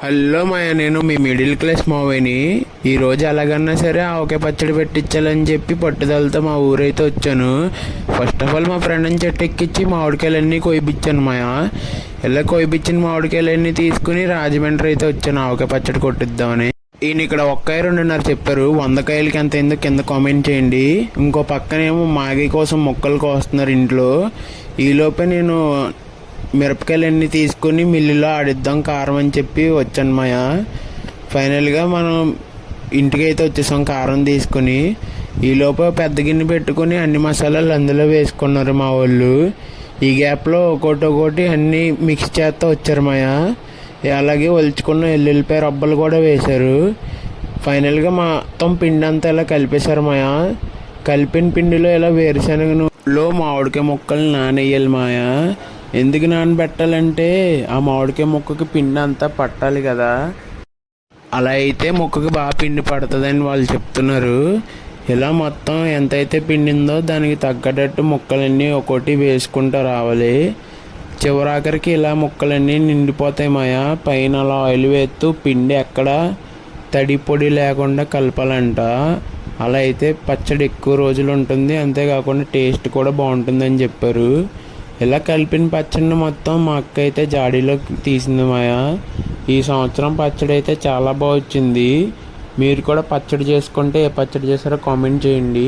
Hello మాయ, నేను మీ middle class మావయ్యని. ఈరోజు ఎలాగన్నా సరే ఆవకాయ పచ్చడి పెట్టించాలని చెప్పి పట్టుదలతో మా ఊరైతే వచ్చాను. ఫస్ట్ ఆఫ్ ఆల్ మా ఫ్రెండ్ని చెట్టు ఎక్కించి మామిడికాయలన్నీ కోయిపించాను మాయ. ఇలా కోయిపించిన మామిడికాయలన్నీ తీసుకుని రాజమండ్రి అయితే వచ్చాను ఆవకాయ పచ్చడి కొట్టిద్దామని. ఈయన ఇక్కడ ఒక్కాయ 2.5 చెప్పారు. 100 కాయలకి ఎంత అయిందో కింద కామెంట్ చేయండి. ఇంకో పక్కనేమో మాగి కోసం మొక్కలు కోస్తున్నారు ఇంట్లో. ఈలోపే నేను మిరపకాయలన్నీ తీసుకుని మిల్లులో ఆడిద్దాం కారం అని చెప్పి వచ్చాను మాయ. ఫైనల్గా మనం ఇంటికి అయితే వచ్చేసాం కారం తీసుకుని. ఈలోపు పెద్ద గిన్నె పెట్టుకుని అన్ని మసాలాలు అందులో వేసుకున్నారు మా వాళ్ళు. ఈ గ్యాప్లో ఒక్కొక్కటి అన్నీ మిక్స్ చేస్తూ వచ్చారు మాయ. అలాగే ఒలుచుకున్న ఎల్లుల్లిపాయ రబ్బలు కూడా వేశారు. ఫైనల్గా మొత్తం పిండి అంతా ఇలా కలిపేశారు మాయ. కలిపిన పిండిలో ఇలా వేరుశనగలో మామిడికాయ ముక్కలు నానేయాలి మాయ. ఎందుకు నానబెట్టాలంటే ఆ మామిడికాయ ముక్కకి పిండి అంతా పట్టాలి కదా. అలా అయితే ముక్కకి బాగా పిండి పడుతుందని వాళ్ళు చెప్తున్నారు. ఇలా మొత్తం ఎంతైతే పిండిందో దానికి తగ్గట్టు ముక్కలన్నీ ఒక్కొక్కటి వేసుకుంటూ రావాలి. చివరాఖరికి ఇలా ముక్కలన్నీ నిండిపోతాయి మాయ. పైన అలా ఆయిల్ వేస్తూ పిండి ఎక్కడ తడి పొడి లేకుండా కలపాలంట. అలా అయితే పచ్చడి ఎక్కువ రోజులు ఉంటుంది, అంతేకాకుండా టేస్ట్ కూడా బాగుంటుందని చెప్పారు. ఇలా కలిపిన పచ్చడిని మొత్తం మా అక్క అయితే జాడీలో తీసింది మాయ. ఈ సంవత్సరం పచ్చడి అయితే చాలా బాగా వచ్చింది. మీరు కూడా పచ్చడి చేసుకుంటే ఏ పచ్చడి చేస్తారో కామెంట్ చేయండి.